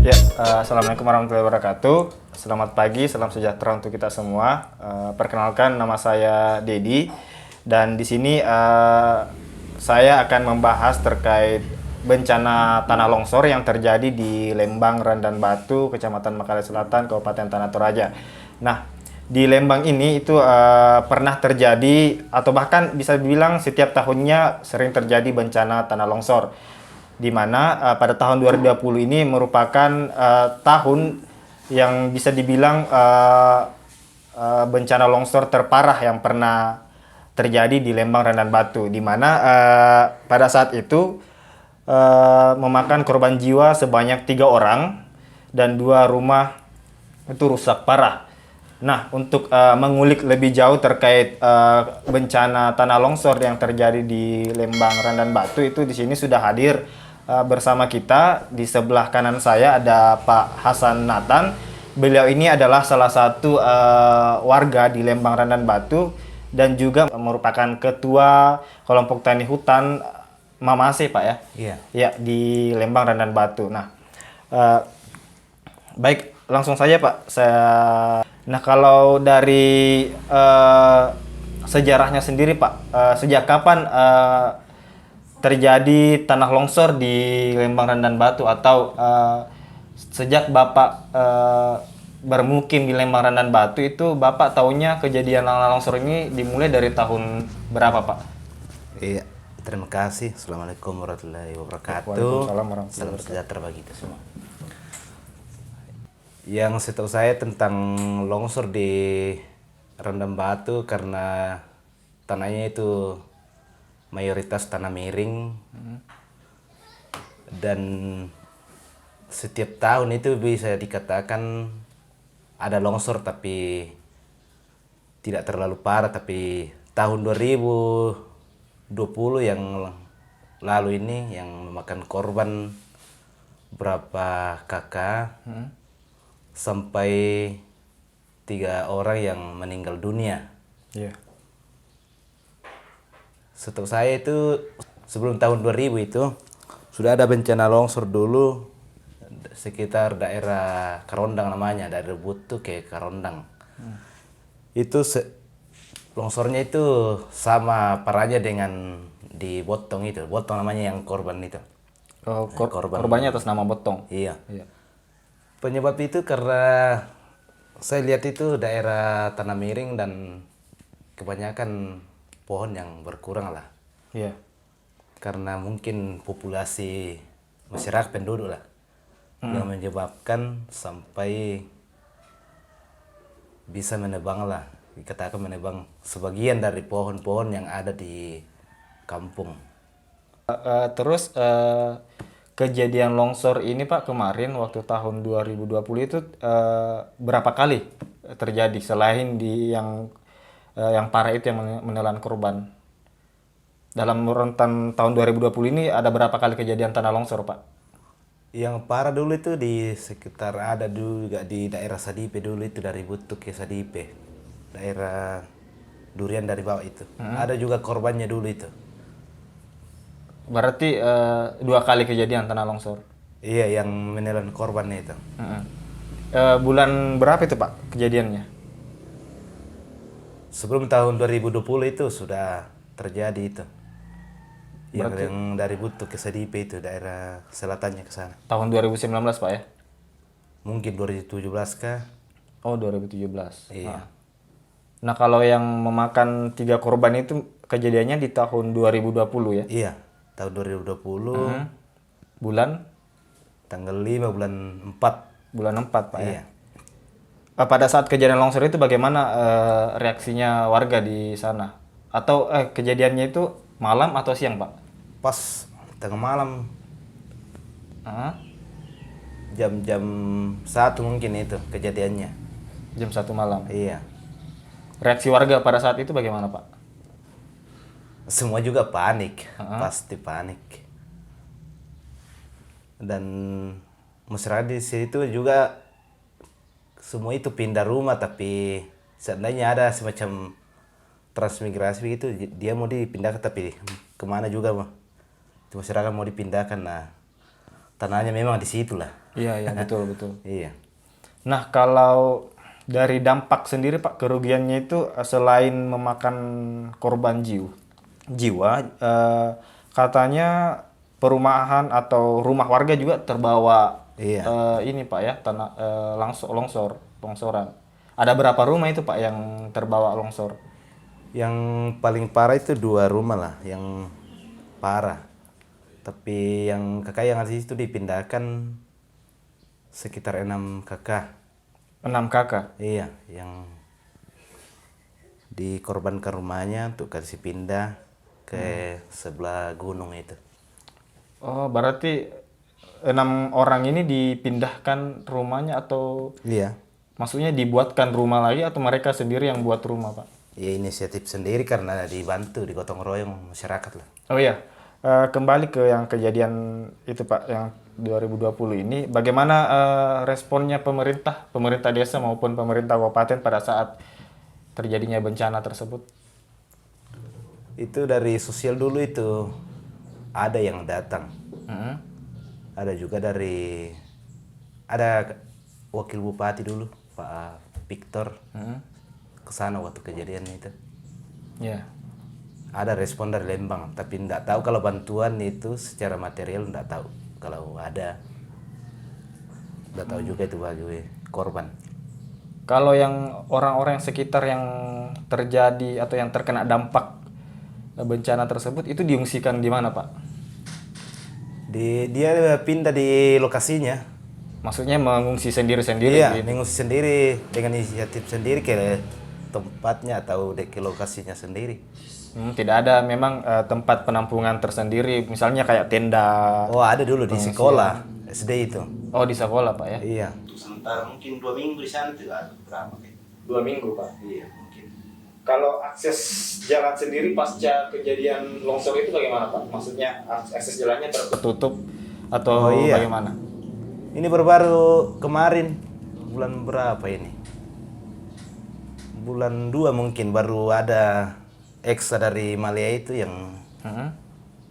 Ya, Assalamualaikum warahmatullahi wabarakatuh. Selamat pagi, salam sejahtera untuk kita semua. Perkenalkan, nama saya Dedi, dan di sini saya akan membahas terkait bencana tanah longsor yang terjadi di Lembang, Randan Batu, Kecamatan Makalle Selatan, Kabupaten Tanah Toraja. Nah, di Lembang ini itu pernah terjadi atau bahkan bisa dibilang setiap tahunnya sering terjadi bencana tanah longsor, di mana pada tahun 2020 ini merupakan tahun yang bisa dibilang bencana longsor terparah yang pernah terjadi di Lembang Randan Batu, di mana pada saat itu memakan korban jiwa sebanyak 3 orang dan 2 rumah itu rusak parah. Nah, untuk mengulik lebih jauh terkait bencana tanah longsor yang terjadi di Lembang Randan Batu, itu di sini sudah hadir bersama kita. Di sebelah kanan saya ada Pak Hasan Nathan. Beliau ini adalah salah satu warga di Lembang Randan Batu dan juga merupakan ketua kelompok tani hutan Mamase, Pak ya. Iya. Ya, di Lembang Randan Batu. Nah, baik, langsung saja Pak. Nah, kalau dari sejarahnya sendiri Pak, sejak kapan terjadi tanah longsor di Lembang Randan Batu, atau sejak Bapak bermukim di Lembang Randan Batu itu Bapak tahunya kejadian tanah longsor ini dimulai dari tahun berapa Pak? Iya, terima kasih. Assalamualaikum warahmatullahi wabarakatuh. Waalaikumsalam warahmatullahi Salam wabarakatuh. sejahtera bagi kita semua. Yang setahu saya tentang longsor di Randan Batu, karena tanahnya itu mayoritas tanah miring, dan setiap tahun itu bisa dikatakan ada longsor, tapi tidak terlalu parah. Tapi tahun 2020 yang lalu ini yang memakan korban berapa kakak, sampai 3 orang yang meninggal dunia. Iya. Setahu saya itu sebelum tahun 2000 itu sudah ada bencana longsor dulu sekitar daerah Karondang, namanya dari Butu ke Karondang. Itu longsornya itu sama parahnya dengan di Botong itu. Botong namanya yang korban itu. Korbannya atas nama Botong. Iya. Iya. Penyebab itu karena saya lihat itu daerah tanah miring dan kebanyakan pohon yang berkurang lah. Iya. Karena mungkin populasi masyarakat penduduk lah yang menyebabkan sampai bisa menebang lah, dikatakan menebang sebagian dari pohon-pohon yang ada di kampung. Terus kejadian longsor ini Pak kemarin waktu tahun 2020 itu berapa kali terjadi selain di yang parah itu yang menelan korban? Dalam rentan tahun 2020 ini ada berapa kali kejadian tanah longsor Pak? Yang parah dulu itu di sekitar, ada dulu juga di daerah Sadipe dulu itu, dari Butuk ke Sadipe, daerah Durian dari bawah itu. Ada juga korbannya dulu itu. Berarti 2 kali kejadian tanah longsor. Iya, yang menelan korbannya itu. Bulan berapa itu Pak kejadiannya? Sebelum tahun 2020 itu sudah terjadi itu. Yang dari Butuk ke Sadipe itu, daerah selatannya ke sana. Tahun 2019 Pak ya? Mungkin 2017 kah? Oh, 2017. Iya. Nah, kalau yang memakan 3 korban itu kejadiannya di tahun 2020 ya? Iya, tahun 2020. Bulan? Tanggal 5 bulan 4. Bulan 4 Pak Iya. ya? Pada saat kejadian longsor itu bagaimana reaksinya warga di sana? Atau kejadiannya itu malam atau siang Pak? Pas tengah malam, Hah? jam-jam 1 mungkin itu kejadiannya. Jam 1 malam. Iya. Reaksi warga pada saat itu bagaimana Pak? Semua juga panik, pasti panik. Dan masyarakat di situ juga semua itu pindah rumah, tapi seandainya ada semacam transmigrasi itu, dia mau dipindahkan, tapi kemana juga masyarakat mau dipindahkan. Nah, tanahnya memang di situ lah. Iya, iya, betul, betul. Iya. Nah, kalau dari dampak sendiri Pak, kerugiannya itu selain memakan korban jiwa, katanya perumahan atau rumah warga juga terbawa Iya. ini Pak ya, longsoran. Ada berapa rumah itu Pak yang terbawa longsor? Yang paling parah itu 2 rumah lah yang parah. Tapi yang kakak yang ada di situ dipindahkan sekitar 6 kakak. 6 kakak. Iya, yang dikorbankan rumahnya untuk kasih pindah ke sebelah gunung itu. Oh, berarti 6 orang ini dipindahkan rumahnya atau Iya. maksudnya dibuatkan rumah lagi atau mereka sendiri yang buat rumah, Pak? Ya inisiatif sendiri karena dibantu, digotong royong masyarakat lah. Oh iya, kembali ke yang kejadian itu Pak, yang 2020 ini, bagaimana responnya pemerintah desa maupun pemerintah kabupaten pada saat terjadinya bencana tersebut? Itu dari sosial dulu itu ada yang datang. Mm-mm. Ada juga ada wakil bupati dulu, Pak Victor, Mm-mm. ke sana waktu kejadian itu. Ya. Ada respon dari Lembang, tapi enggak tahu kalau bantuan itu secara material, enggak tahu. Kalau ada, enggak tahu juga itu bagi korban. Kalau yang orang-orang sekitar yang terjadi atau yang terkena dampak bencana tersebut itu diungsikan di mana, Pak? Dia pindah di lokasinya. Maksudnya mengungsi sendiri-sendiri Iya, gitu. mengungsi sendiri dengan inisiatif sendiri ke tempatnya atau ke lokasinya sendiri. Tidak ada memang tempat penampungan tersendiri, misalnya kayak tenda. Oh, ada dulu di sekolah SD itu. Oh, di sekolah, Pak ya? Iya. Sementara mungkin 2 minggu di sana tidak berapa. 2 minggu, Pak. Iya, mungkin. Kalau akses jalan sendiri pasca kejadian longsor itu bagaimana, Pak? Maksudnya akses jalannya tertutup atau Oh, iya. bagaimana? Ini baru-baru kemarin, bulan berapa ini? Bulan 2 mungkin baru ada eksa dari Malaysia itu yang Mm-mm.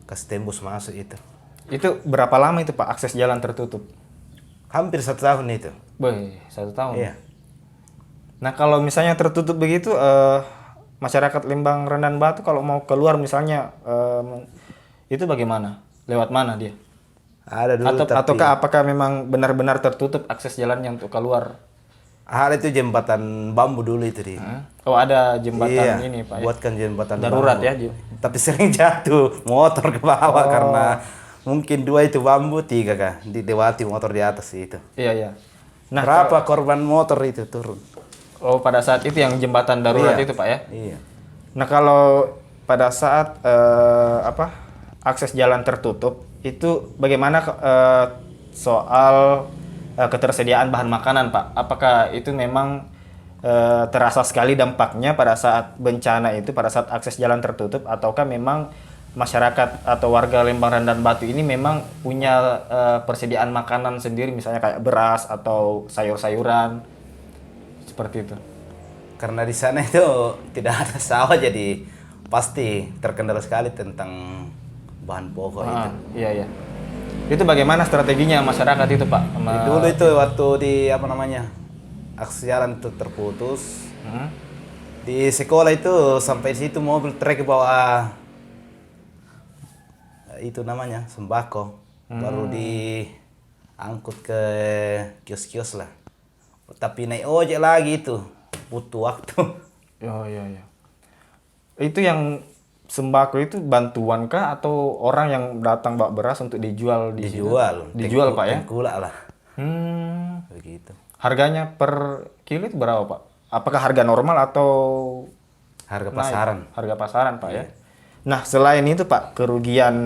kasih tembus masuk itu. Itu berapa lama itu, Pak, akses jalan tertutup? Hampir 1 tahun itu. Boy, 1 tahun. Iya. Nah, kalau misalnya tertutup begitu, masyarakat Lembang Rendan Batu kalau mau keluar misalnya, itu bagaimana? Lewat mana dia? Ada dulu tapi Ataukah apakah memang benar-benar tertutup akses jalannya untuk keluar? ada itu jembatan bambu dulu itu di. Oh, ada jembatan Iya, ini, Pak ya? buatkan jembatan Darurat bambu. ya, Tapi sering jatuh motor ke bawah karena mungkin 2 itu bambu, 3 kah dilewati motor di atas itu. Iya, iya. Nah, Berapa korban motor itu turun? oh, pada saat itu yang jembatan darurat Iya. itu, Pak ya? Iya. Nah, kalau pada saat akses jalan tertutup itu bagaimana soal ketersediaan bahan makanan, Pak? Apakah itu memang terasa sekali dampaknya pada saat bencana itu, pada saat akses jalan tertutup, ataukah memang masyarakat atau warga Lembang Rendan Batu ini memang punya persediaan makanan sendiri, misalnya kayak beras atau sayur-sayuran seperti itu? Karena di sana itu tidak ada sawah jadi pasti terkendala sekali tentang bahan pokok itu. Iya, iya. Itu bagaimana strateginya masyarakat itu, Pak? Dulu itu waktu di apa namanya? Akses jalan itu terputus. Di sekolah itu sampai situ mobil trek bawa itu namanya sembako. Baru diangkut ke kios-kios lah. Tapi naik ojek lagi itu butuh waktu. Oh, iya, iya. Itu yang sembako itu bantuan kah atau orang yang datang bawa beras untuk dijual di situ? Dijual, Pak ya? Tengkulak lah. Hmm. Begitu. Harganya per kilo itu berapa, Pak? Apakah harga normal atau Harga naik? pasaran. Harga pasaran, Pak ya. Nah, selain itu, Pak, kerugian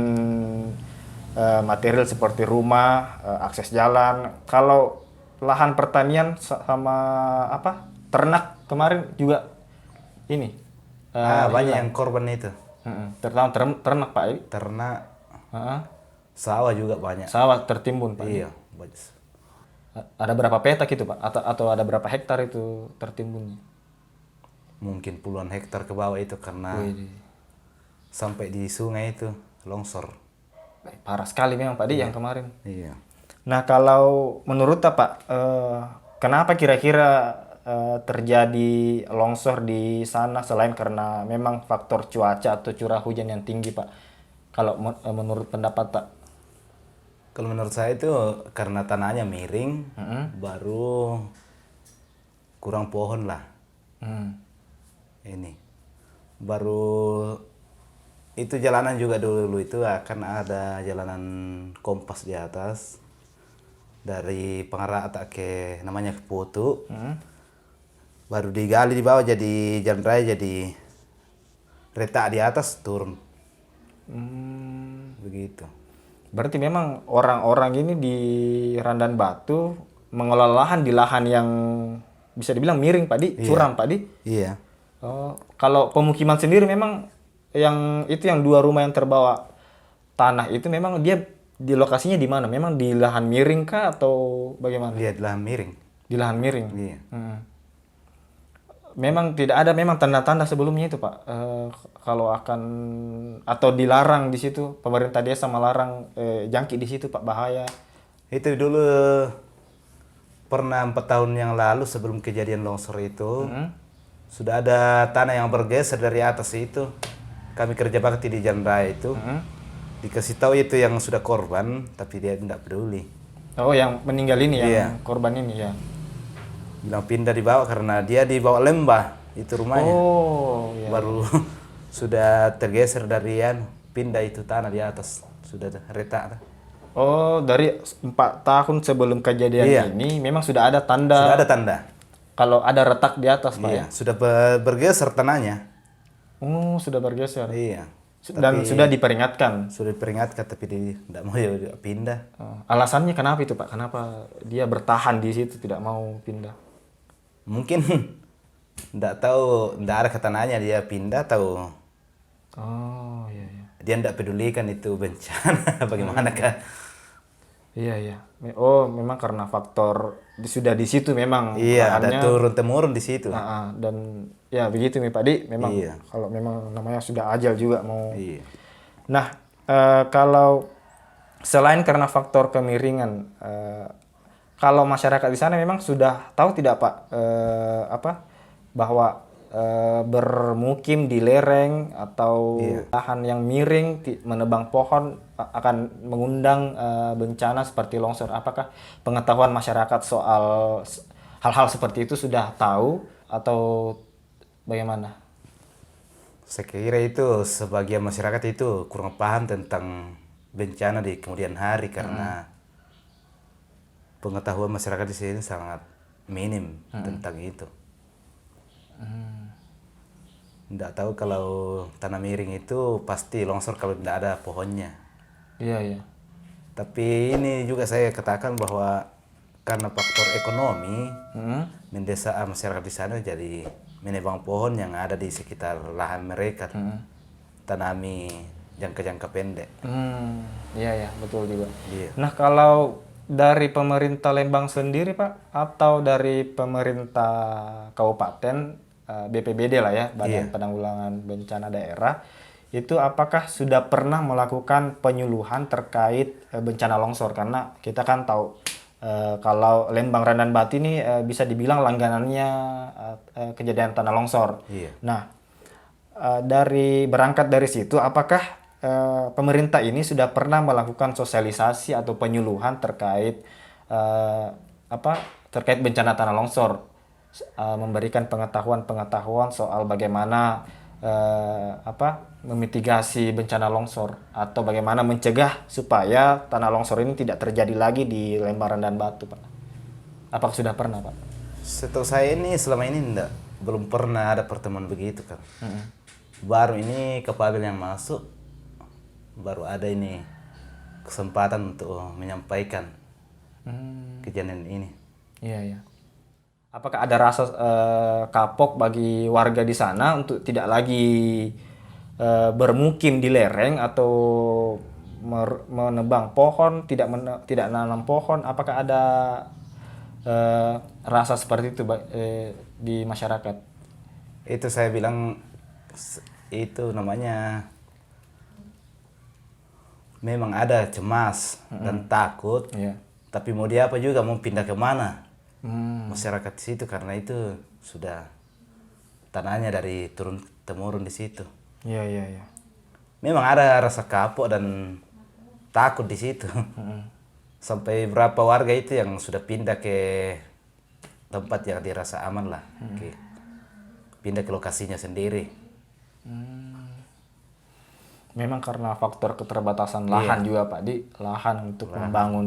material seperti rumah, akses jalan, kalau lahan pertanian sama apa? Ternak kemarin juga ini. Banyak yang korban itu. Terutama ternak, Pak ya. Ternak, Heeh. sawah juga banyak. Sawah tertimbun, Pak. Iya, banyak. Ada berapa petak itu, Pak? Atau ada berapa hektar itu tertimbunnya? Mungkin puluhan hektar ke bawah itu karena Wih, sampai di sungai itu longsor. parah sekali memang Pak Di yang kemarin. Iya. Nah, kalau menurut Pak, kenapa kira-kira terjadi longsor di sana selain karena memang faktor cuaca atau curah hujan yang tinggi, Pak? Kalau menurut pendapat Pak? Kalau menurut saya itu karena tanahnya miring, baru kurang pohon lah. Hmm. Ini baru itu jalanan juga dulu itu akan ada jalanan kompas di atas dari Pengarata ke namanya ke Putu. Baru digali di bawah jadi jalan raya, jadi retak di atas turun begitu. Berarti memang orang-orang ini di Randan Batu mengelola lahan di lahan yang bisa dibilang miring, Pak Di, curam, Pak Di. Iya. Oh, kalau pemukiman sendiri memang yang itu yang 2 rumah yang terbawa tanah itu memang dia di lokasinya di mana? Memang di lahan miring kah atau bagaimana? Lihat lahan miring. Di lahan miring. Iya. Memang tidak ada memang tanda-tanda sebelumnya itu, Pak. Kalau akan atau dilarang di situ, pemerintah desa melarang jangkit di situ, Pak, bahaya. Itu dulu pernah 4 tahun yang lalu sebelum kejadian longsor itu sudah ada tanah yang bergeser dari atas itu. Kami kerja bakti di jalan raya itu. Dikasih tahu itu yang sudah korban, tapi dia tidak peduli. Oh, yang meninggal ini, Iya. yang korban ini ya. Bilang pindah dibawa karena dia dibawa lembah itu rumahnya. Oh, ya. Baru sudah tergeser dari pindah itu tanah di atas sudah retak. Oh, dari 4 tahun sebelum kejadian Iya. ini memang sudah ada tanda Sudah ada tanda. kalau ada retak di atas, Pak, Iya, ya? sudah bergeser tanahnya. Oh, sudah bergeser. Iya. Dan sudah diperingatkan. Sudah diperingatkan tapi dia tidak mau pindah. Alasannya kenapa itu, Pak? Kenapa dia bertahan di situ tidak mau pindah? Mungkin tidak tahu, tidak ada ketanahnya dia pindah tahu. Oh, iya, iya. Dia tidak pedulikan itu bencana bagaimana kan? Iya, iya. Oh, memang karena faktor sudah di situ memang Iya, ada lahannya. turun temurun di situ. Dan ya begitu nih, Pak Di. Memang Iya. kalau memang namanya sudah ajal juga mau. Iya. Nah, kalau selain karena faktor kemiringan, kalau masyarakat di sana memang sudah tahu tidak, Pak, bahwa bermukim di lereng atau lahan yang miring menebang pohon akan mengundang bencana seperti longsor. Apakah pengetahuan masyarakat soal hal-hal seperti itu sudah tahu atau bagaimana? Saya kira itu sebagian masyarakat itu kurang paham tentang bencana di kemudian hari karena pengetahuan masyarakat di sini sangat minim tentang itu. Tidak tahu kalau tanah miring itu pasti longsor kalau tidak ada pohonnya. Iya, iya. Tapi ini juga saya katakan bahwa karena faktor ekonomi, mendesaan masyarakat di sana jadi menebang pohon yang ada di sekitar lahan mereka, tanami jangka-jangka pendek. Iya, ya, betul juga. Iya. Nah, kalau dari pemerintah Lembang sendiri, Pak, atau dari pemerintah kabupaten, BPBD lah ya, Badan Penanggulangan Bencana Daerah, itu apakah sudah pernah melakukan penyuluhan terkait bencana longsor? Karena kita kan tahu kalau Lembang Randan Batu ini bisa dibilang langganannya kejadian tanah longsor. Iya. Nah, berangkat dari situ, apakah pemerintah ini sudah pernah melakukan sosialisasi atau penyuluhan terkait terkait bencana tanah longsor, memberikan pengetahuan soal bagaimana memitigasi bencana longsor atau bagaimana mencegah supaya tanah longsor ini tidak terjadi lagi di Lembang Randan Batu, Pak? Apakah sudah pernah, Pak? Setahu saya ini selama ini belum pernah ada pertemuan begitu kan. Baru ini Kapabel yang masuk, baru ada ini kesempatan untuk menyampaikan kejadian ini. Iya, iya. Apakah ada rasa kapok bagi warga di sana untuk tidak lagi bermukim di lereng atau menebang pohon, tidak nanam pohon? Apakah ada rasa seperti itu di masyarakat? Itu saya bilang itu namanya memang ada cemas dan takut. Iya. Tapi mau dia apa juga, mau pindah kemana Hmm. masyarakat di situ, karena itu sudah tanahnya dari turun temurun di situ. Iya, iya, iya. Memang ada rasa kapok dan takut di situ. Sampai berapa warga itu yang sudah pindah ke tempat yang dirasa aman lah. Pindah ke lokasinya sendiri. Memang karena faktor keterbatasan lahan juga Pak Di, lahan untuk membangun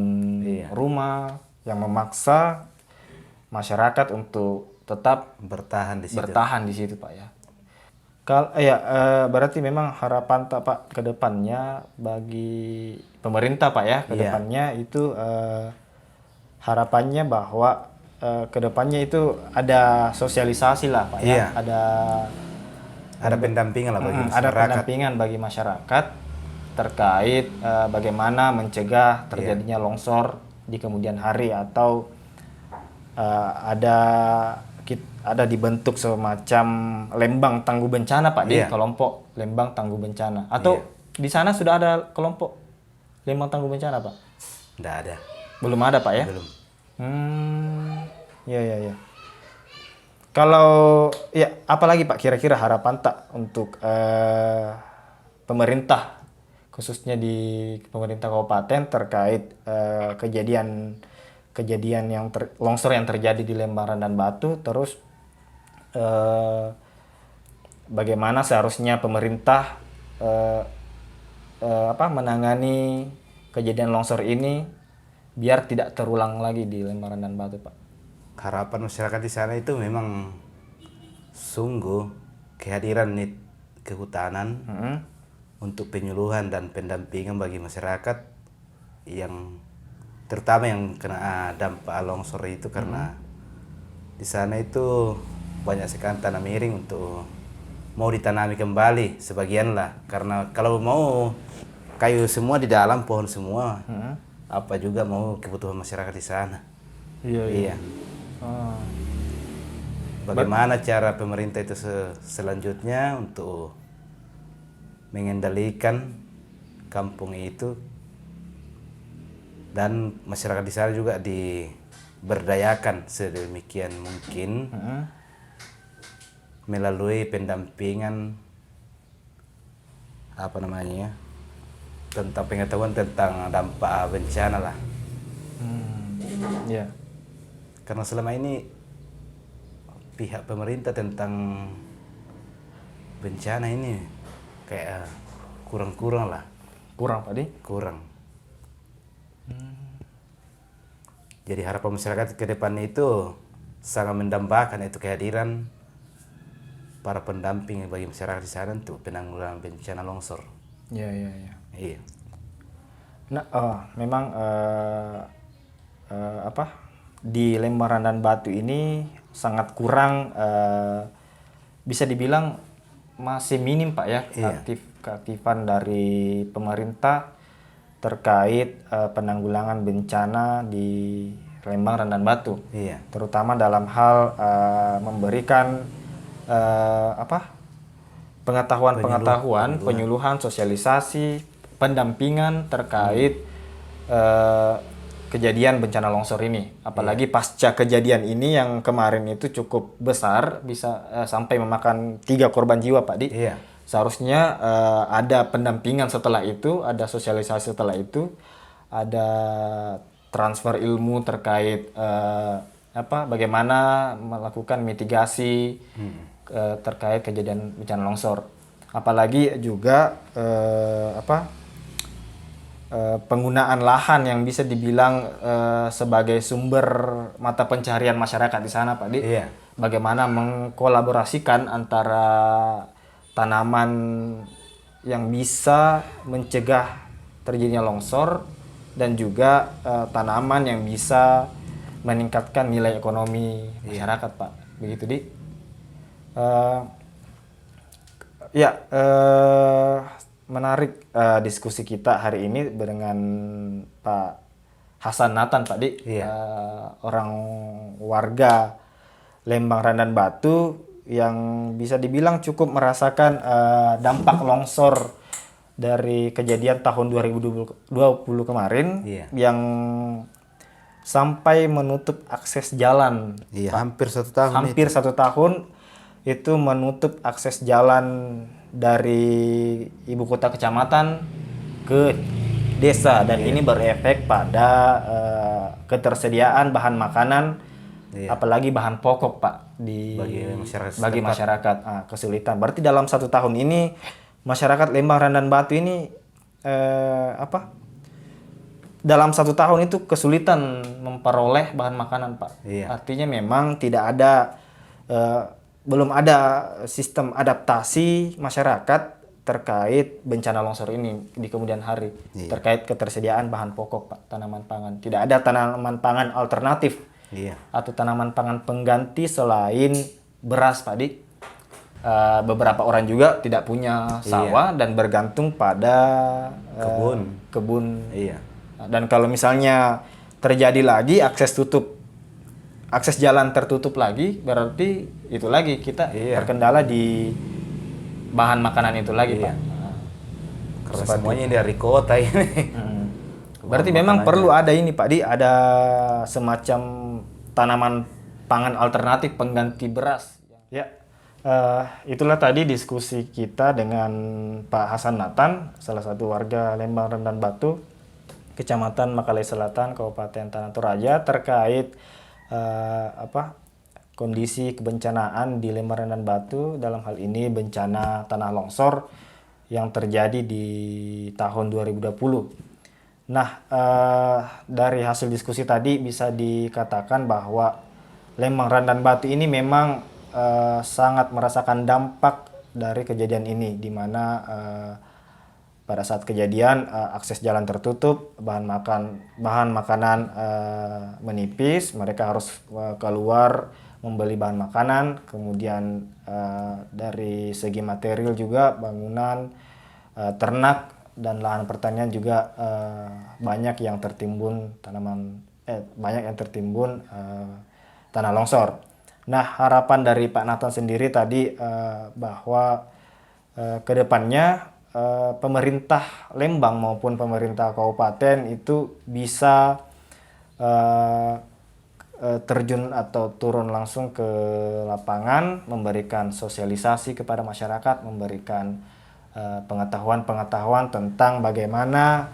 rumah yang memaksa masyarakat untuk tetap Bertahan di situ. bertahan di situ Pak ya. Berarti memang harapan Pak ke depannya bagi pemerintah Pak ya, ke depannya itu harapannya bahwa ke depannya itu ada sosialisasi lah Pak ya, Ada pendampingan lah bagi ada masyarakat. pendampingan bagi masyarakat terkait bagaimana mencegah terjadinya longsor di kemudian hari, atau ada dibentuk semacam lembang tangguh bencana Pak di kelompok lembang tangguh bencana, atau di sana sudah ada kelompok lembang tangguh bencana Pak? Nggak ada. Belum ada Pak ya? Belum. Ya, ya, ya. Kalau ya, apalagi Pak kira-kira harapan tak untuk pemerintah, khususnya di pemerintah kabupaten terkait kejadian yang longsor yang terjadi di Lembang dan Batu, terus bagaimana seharusnya pemerintah menangani kejadian longsor ini biar tidak terulang lagi di Lembang dan Batu Pak? Harapan masyarakat di sana itu memang sungguh kehadiran kehutanan untuk penyuluhan dan pendampingan bagi masyarakat yang terutama yang kena dampak longsor itu, karena di sana itu banyak sekali tanah miring untuk mau ditanami kembali sebagian lah, karena kalau mau kayu semua di dalam, pohon semua, apa juga mau kebutuhan masyarakat di sana. Iya. Bagaimana cara pemerintah itu selanjutnya untuk mengendalikan kampung itu, dan masyarakat di sana juga diberdayakan sedemikian mungkin melalui pendampingan tentang pengetahuan tentang dampak bencana lah. Karena selama ini pihak pemerintah tentang bencana ini kayak kurang lah. Kurang Pak Di? Kurang. Jadi harapan masyarakat ke depannya itu sangat mendambakan itu kehadiran para pendamping bagi masyarakat di sana untuk penanggulangan bencana longsor. Iya. Iya. Nah, memang di Lembang dan Batu ini sangat kurang, bisa dibilang masih minim Pak ya, keaktifan dari pemerintah terkait penanggulangan bencana di Lembang dan Batu. Terutama dalam hal memberikan pengetahuan, penyuluhan, sosialisasi, pendampingan terkait kejadian bencana longsor ini. Apalagi pasca kejadian ini yang kemarin itu cukup besar, bisa sampai memakan 3 korban jiwa Pak Di. Seharusnya ada pendampingan setelah itu, ada sosialisasi setelah itu, ada transfer ilmu terkait bagaimana melakukan mitigasi terkait kejadian bencana longsor. Apalagi juga penggunaan lahan yang bisa dibilang sebagai sumber mata pencaharian masyarakat di sana Pak Di. Bagaimana mengkolaborasikan antara tanaman yang bisa mencegah terjadinya longsor dan juga tanaman yang bisa meningkatkan nilai ekonomi masyarakat Pak. Begitu Di. Menarik diskusi kita hari ini dengan Pak Hasan Nathan Pak Di, orang warga Lembang dan Batu yang bisa dibilang cukup merasakan dampak longsor dari kejadian tahun 2020 kemarin yang sampai menutup akses jalan. Iya, hampir 1 tahun. Hampir 1 tahun itu menutup akses jalan dari ibu kota kecamatan ke desa, dan ini berefek pada ketersediaan bahan makanan, apalagi bahan pokok Pak bagi masyarakat. Kesulitan. Berarti dalam 1 tahun ini masyarakat Lembang Randan Batu ini dalam 1 tahun itu kesulitan memperoleh bahan makanan Pak. Artinya memang belum ada sistem adaptasi masyarakat terkait bencana longsor ini di kemudian hari, terkait ketersediaan bahan pokok Pak, tanaman pangan. Tidak ada tanaman pangan alternatif atau tanaman pangan pengganti selain beras Pak Di. Beberapa orang juga tidak punya sawah dan bergantung pada kebun. Dan kalau misalnya terjadi lagi akses jalan tertutup lagi, berarti itu lagi kita terkendala di bahan makanan itu lagi Pak. Karena semuanya dari kota ini. Berarti memang perlu ada ini Pak Di, ada semacam tanaman pangan alternatif pengganti beras. Ya, itulah tadi diskusi kita dengan Pak Hasan Nathan, salah satu warga Lembang Randan Batu, Kecamatan Makalai Selatan, Kabupaten Tanah Toraja, terkait kondisi kebencanaan di Lembang Randan Batu, dalam hal ini bencana tanah longsor yang terjadi di tahun 2020. Nah, dari hasil diskusi tadi bisa dikatakan bahwa Lembang Randan Batu ini memang sangat merasakan dampak dari kejadian ini, di mana pada saat kejadian akses jalan tertutup, bahan makanan menipis, mereka harus keluar membeli bahan makanan, kemudian dari segi material juga bangunan, ternak dan lahan pertanian juga banyak yang tertimbun tanah longsor. Nah, harapan dari Pak Nathan sendiri tadi bahwa kedepannya pemerintah Lembang maupun pemerintah kabupaten itu bisa terjun atau turun langsung ke lapangan, memberikan sosialisasi kepada masyarakat, memberikan pengetahuan tentang bagaimana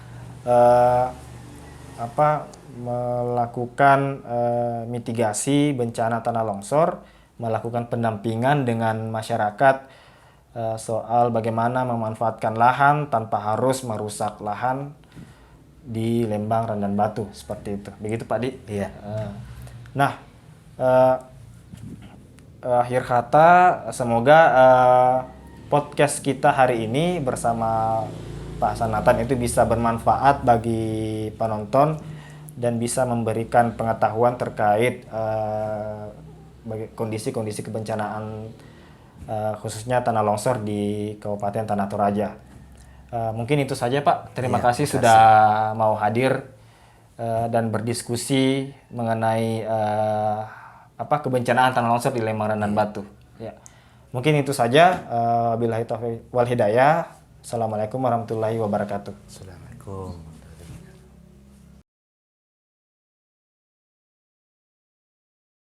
melakukan mitigasi bencana tanah longsor, melakukan pendampingan dengan masyarakat soal bagaimana memanfaatkan lahan tanpa harus merusak lahan di Lembang Randan Batu, seperti itu. Begitu Pak Di? Iya. Nah, akhir kata semoga podcast kita hari ini bersama Pak Hasan Nathan itu bisa bermanfaat bagi penonton dan bisa memberikan pengetahuan terkait kondisi-kondisi kebencanaan khususnya tanah longsor di Kabupaten Tanah Toraja. Mungkin itu saja Pak. Terima kasih sudah mau hadir dan berdiskusi mengenai kebencanaan tanah longsor di Lembang Randan Batu. Ya. Mungkin itu saja. Billahi taufiq wal hidayah. Assalamualaikum warahmatullahi wabarakatuh. Assalamualaikum.